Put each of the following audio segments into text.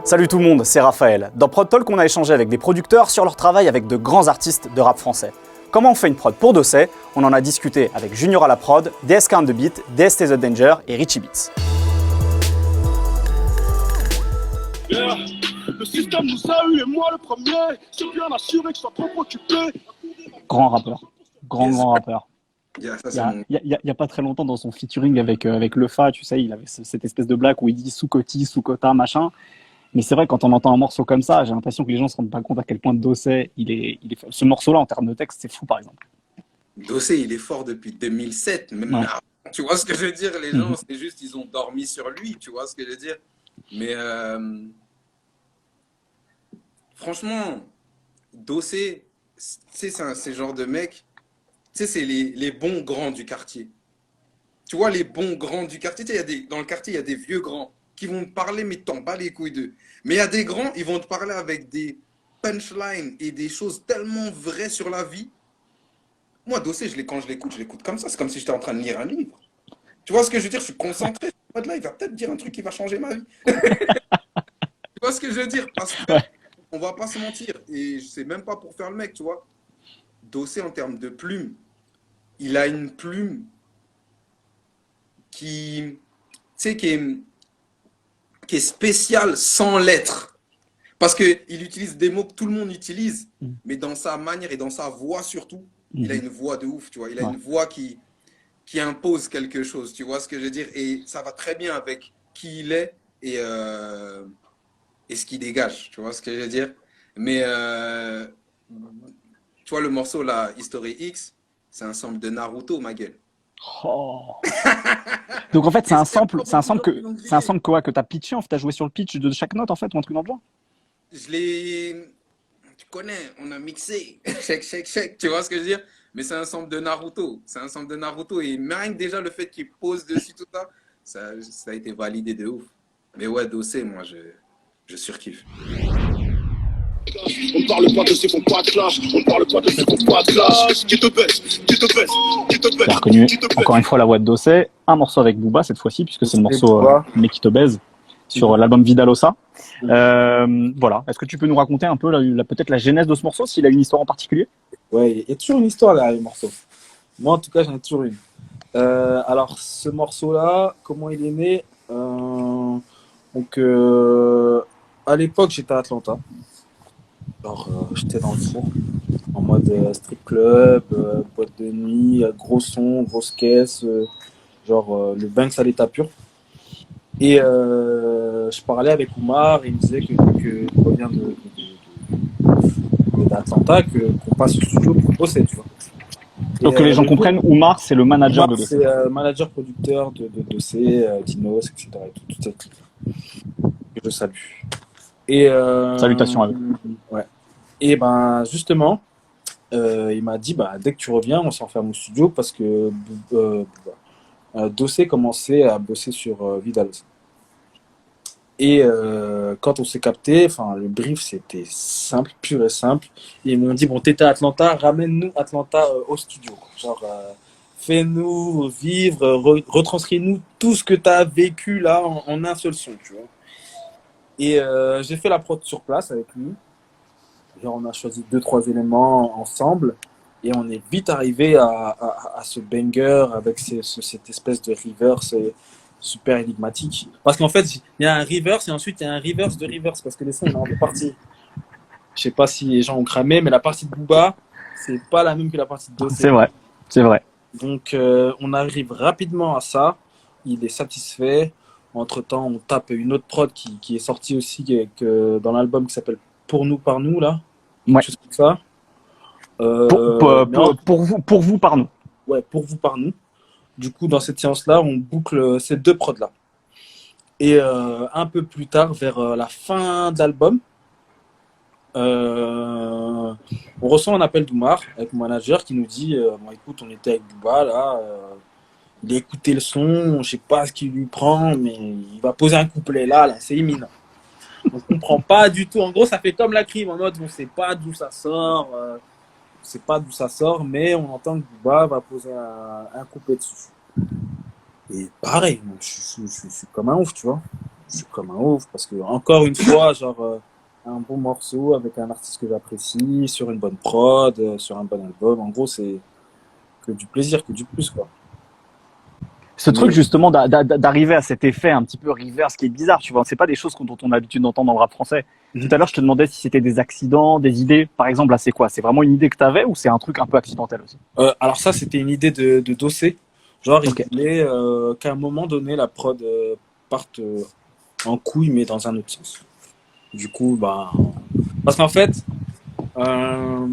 Salut tout le monde, c'est Raphaël. Dans Prod Talk, on a échangé avec des producteurs sur leur travail avec de grands artistes de rap français. Comment on fait une prod pour Dossé? On en a discuté avec Junior à la prod, DSK on the beat, DST The Danger et Richie Beats. Yeah. Le système nous a eu et moi le premier. C'est bien assuré que je sois trop occupé. Grand rappeur. Grand rappeur. Yeah, Il y a pas très longtemps dans son featuring avec Lefa, tu sais, il avait cette espèce de blague où il dit sous-coti, sous-quota, machin. Mais c'est vrai, quand on entend un morceau comme ça, j'ai l'impression que les gens se rendent pas compte à quel point Dossé, il est... Ce morceau-là, en termes de texte, c'est fou, par exemple. Dossé, il est fort depuis 2007. Même Ouais. avant, tu vois ce que je veux dire? Les gens, c'est juste, ils ont dormi sur lui. Tu vois ce que je veux dire? Mais franchement, Dossé, tu sais, c'est le genre de mec, tu sais, c'est les bons grands du quartier. Tu vois, les bons grands du quartier, tu sais, dans le quartier, il y a des vieux grands qui vont te parler, mais t'en bats les couilles d'eux. Mais il y a des grands, ils vont te parler avec des punchlines et des choses tellement vraies sur la vie. Moi, Dossé, quand je l'écoute comme ça. C'est comme si j'étais en train de lire un livre. Tu vois ce que je veux dire? Je suis concentré. De là, il va peut-être dire un truc qui va changer ma vie. Tu vois ce que je veux dire? Parce que on va pas se mentir. Et je sais même pas pour faire le mec, tu vois. Dossé, en termes de plume, il a une plume qui, tu sais, qui est spéciale sans lettres. Parce qu'il utilise des mots que tout le monde utilise, mais dans sa manière et dans sa voix surtout, il a une voix de ouf, tu vois. Il a une voix qui impose quelque chose, tu vois ce que je veux dire? Et ça va très bien avec qui il est et ce qu'il dégage, tu vois ce que je veux dire? Mais tu vois, le morceau là, History X, c'est un sample de Naruto, ma gueule. Oh. Donc en fait, c'est un sample que t'as pitché, en fait, t'as joué sur le pitch de chaque note, en fait, ou un truc dans le genre? Je l'ai... Tu connais, on a mixé. Check. Tu vois ce que je veux dire? Mais c'est un sample de Naruto. C'est un sample de Naruto. Et même déjà le fait qu'il pose dessus tout ça, ça a été validé de ouf. Mais ouais, Dossé, moi, je surkiffe. On ne parle pas de ces font pas de clash. On ne parle pas de ces font pas de clash. Qui te baisse, qui te baisse, qui te baisse. J'ai reconnu encore une fois la voix de Dossé, un morceau avec Booba cette fois-ci, puisque c'est le morceau Mais qui te baise sur l'album Vidalosa. Voilà. Est-ce que tu peux nous raconter un peu peut-être la genèse de ce morceau, s'il a une histoire en particulier? Ouais, il y a toujours une histoire derrière les morceaux. Moi, en tout cas, j'en ai toujours une. Alors, ce morceau-là, comment il est né? À l'époque, j'étais à Atlanta. Alors, j'étais dans le four, en mode strip club, boîte de nuit, gros son, grosse caisse, le Banks à l'état pur. Et je parlais avec Oumar, et il me disait que je reviens d'Atlanta, qu'on passe au studio pour bosser, tu vois. Donc que les gens comprennent, Oumar, c'est le manager de Dossé. C'est manager producteur de Dossé, Dinos, etc. Et tout cette clique. Que je salue. Et salutations à eux. Ouais. Et ben justement, il m'a dit dès que tu reviens, on s'enferme au studio parce que Dossé commençait à bosser sur Vidal. Et quand on s'est capté, le brief c'était simple, pur et simple. Ils m'ont dit t'étais à Atlanta, ramène-nous Atlanta au studio. Fais-nous vivre, retranscris-nous tout ce que tu as vécu là en un seul son, tu vois. Et j'ai fait la prod sur place avec lui. On a choisi 2-3 éléments ensemble et on est vite arrivé à ce banger avec cette espèce de reverse super énigmatique. Parce qu'en fait, il y a un reverse et ensuite il y a un reverse de reverse parce que les sons, on est en deux parties. Je sais pas si les gens ont cramé, mais la partie de Booba, c'est pas la même que la partie de Dossé. C'est vrai. Donc on arrive rapidement à ça. Il est satisfait. Entre-temps, on tape une autre prod qui est sortie aussi dans l'album qui s'appelle Pour nous, par nous, là. Ouais. Chose comme ça. Pour vous, par nous. Ouais, pour vous, par nous. Du coup, dans cette séance-là, on boucle ces deux prods-là. Et un peu plus tard, vers la fin de l'album, on reçoit un appel d'Oumar avec mon manager qui nous dit écoute, on était avec Booba, là. Il a écouté le son, je sais pas ce qu'il lui prend, mais il va poser un couplet là, c'est imminent. On comprend pas du tout. En gros, ça fait comme la crime en mode on sait pas d'où ça sort, mais on entend que Booba va poser un couplet dessus. Et pareil, je suis comme un ouf, tu vois. je suis comme un ouf parce que, encore une fois, genre, un bon morceau avec un artiste que j'apprécie, sur une bonne prod, sur un bon album. En gros, c'est que du plaisir, que du plus, quoi. Ce truc Mais, justement d'arriver à cet effet un petit peu reverse qui est bizarre, tu vois, c'est pas des choses dont on a l'habitude d'entendre dans le rap français. Tout à l'heure, je te demandais si c'était des accidents, des idées. Par exemple, là, c'est quoi? C'est vraiment une idée que tu avais ou c'est un truc un peu accidentel aussi? alors ça, c'était une idée de Dossé. Genre, il Ok. voulait qu'à un moment donné, la prod parte en couille, mais dans un autre sens. Du coup, bah, parce qu'en fait, euh,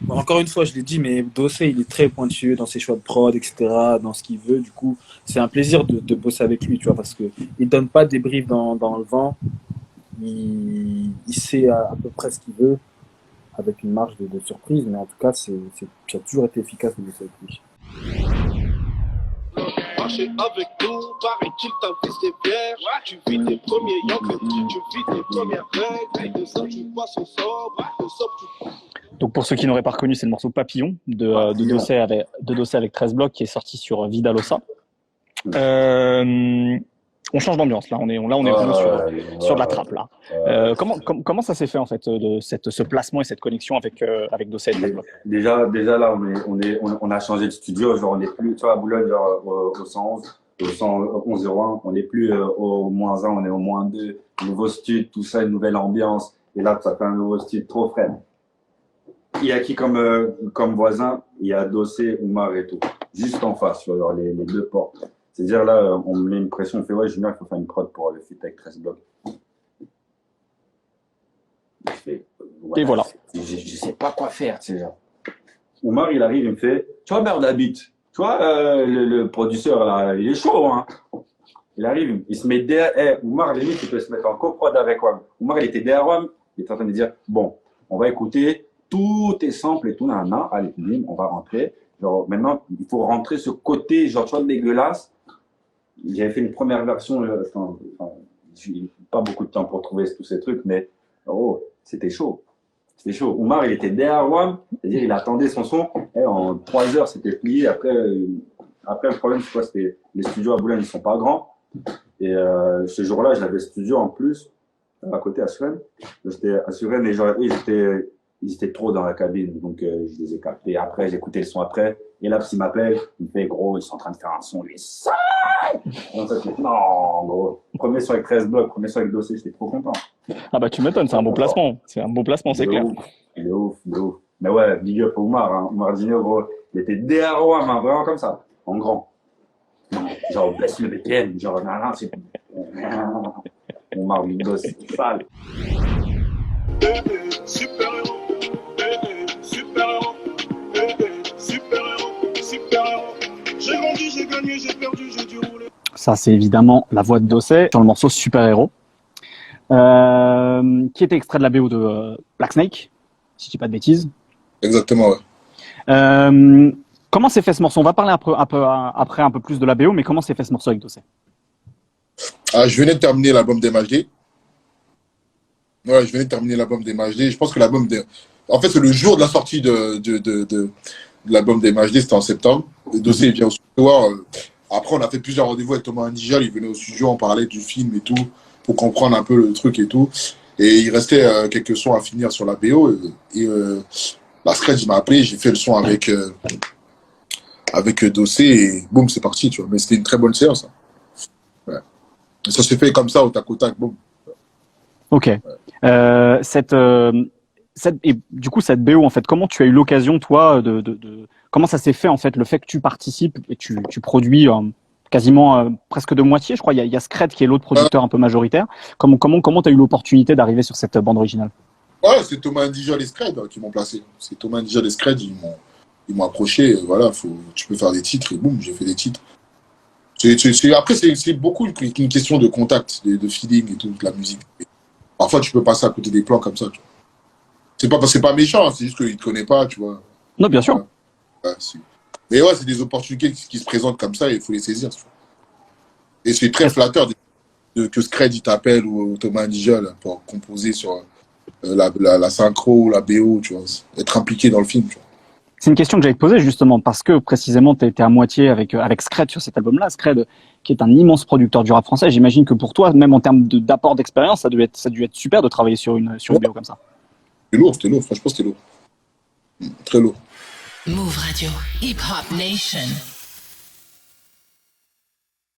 encore une fois, je l'ai dit, mais Dossé, il est très pointueux dans ses choix de prod, etc., dans ce qu'il veut. Du coup, c'est un plaisir de bosser avec lui, tu vois, parce que il donne pas des briefs dans le vent. Il sait à peu près ce qu'il veut, avec une marge de surprise, mais en tout cas, ça a toujours été efficace de bosser avec lui. Marcher avec nous, paraît-il, ta vie c'est vierge. Tu vis tes premiers yanks, tu vis tes premières règles. De ça, tu passes au sobre, au sobre, tu. Donc pour ceux qui n'auraient pas reconnu, c'est le morceau Papillon de Dossé avec 13 blocs qui est sorti sur Vidalosa. On change d'ambiance là, on est vraiment sur de la trappe là. Comment ça s'est fait en fait ce placement et cette connexion avec Dossé et 13 blocs? Déjà là, on a changé de studio. Genre, on n'est plus, tu vois, à Boulogne, genre, au 111, au 111-01, on n'est plus au -1, on est au -2. Nouveau studio, tout ça, une nouvelle ambiance. Et là, ça fait un nouveau studio trop frais. Il y a qui comme voisin? Il y a Dossé, Oumar et tout. Juste en face, tu vois, genre, les deux portes. C'est-à-dire là, on me met une pression, on fait ouais, Junior, il faut faire une prod pour le feat avec 13 blocs. Je fais, Et voilà. Je sais pas quoi faire, tu sais, genre. Oumar, il arrive, il me fait, tu vois, Merde Habit, tu vois, le producteur, là, il est chaud, hein. Il arrive, il se met derrière, Oumar, limite, il peut se mettre en coprod avec WAM. Oumar, il était derrière WAM, il était en train de dire, bon, on va écouter tous tes samples et tout, nana, allez, bim, on va rentrer. Genre, maintenant, il faut rentrer ce côté, genre, tu vois, dégueulasse. J'avais fait une première version, j'ai pas beaucoup de temps pour trouver tous ces trucs, mais oh, c'était chaud. C'était chaud. Oumar, il était derrière WAM, c'est-à-dire il attendait son son, et en 3 heures, c'était plié. Après, le problème, c'est quoi? C'était les studios à Boulogne, ils sont pas grands. Et ce jour-là, j'avais le studio en plus, à côté à Suresnes. J'étais à Suresnes et genre, ils étaient trop dans la cabine, donc je les ai captés. Après, j'ai écouté le son après. Et là, s'il m'appelle, il me fait gros, ils sont en train de faire un son, lui, ça. Non, gros. Premier son avec 13 blocs, premier son avec Dossé, j'étais trop content. Ah bah tu m'étonnes, c'est un beau placement. C'est un beau placement, c'est clair. De ouf. Mais ouais, big up Oumar, hein. Oumar Dino, gros, il était derrière moi, hein, vraiment comme ça, en grand. Genre, baisse le BPM, genre, non, c'est. Oumar, il bosse, c'est sale. Super héros, super héros, super héros, super héros. J'ai grandi, j'ai gagné, j'ai perdu, j'ai dû rouler. Ça, c'est évidemment la voix de Dossé sur le morceau Super Héros, qui était extrait de la BO de Black Snake, si je dis pas de bêtises. Exactement, ouais. Comment s'est fait ce morceau? On va parler après un peu plus de la BO, mais comment s'est fait ce morceau avec Dossé? Ah, je venais de terminer l'album d'MHD. Ouais, je venais de terminer l'album d'MHD. Je pense que l'album En fait, c'est le jour de la sortie de l'album d'MHD, c'était en septembre. Le Dossé, il vient au studio. Après, on a fait plusieurs rendez-vous avec Thomas Indigel. Il venait au studio, on parlait du film et tout, pour comprendre un peu le truc et tout. Et il restait quelques sons à finir sur la BO. La Scratch, il m'a appelé, j'ai fait le son avec Dossé et boum, c'est parti, tu vois. Mais c'était une très bonne séance. Hein. Ouais. Et ça s'est fait comme ça, au tac au tac, boum. Ok. Et du coup, cette BO, en fait, comment tu as eu l'occasion, toi, comment ça s'est fait, en fait, le fait que tu participes et tu produis quasiment presque de moitié, je crois. Il y a Scred qui est l'autre producteur un peu majoritaire. Comment tu as eu l'opportunité d'arriver sur cette bande originale? Ouais, c'est Thomas Indigel et Scred qui m'ont placé. C'est Thomas Indigel et Scred, ils m'ont approché. Voilà, tu peux faire des titres et boum, j'ai fait des titres. Après, c'est beaucoup une question de contact, de feeling et tout, de la musique. Parfois, tu peux passer à côté des plans comme ça. Tu vois. C'est pas parce que c'est pas méchant, c'est juste qu'il ne te connaît pas, tu vois. Non, bien sûr. Ouais, mais ouais, c'est des opportunités qui se présentent comme ça et il faut les saisir. Tu vois. Et c'est très flatteur que Scred t'appelle ou Thomas Indigel pour composer sur la synchro ou la BO, tu vois. Être impliqué dans le film, tu vois. C'est une question que j'allais te poser justement parce que précisément tu étais à moitié avec Scred sur cet album-là. Scred, qui est un immense producteur du rap français. J'imagine que pour toi, même en termes d'apport d'expérience, ça a dû être super de travailler sur une BO comme ça. C'était lourd, franchement, c'était lourd. Très lourd. Move Radio, Hip Hop Nation.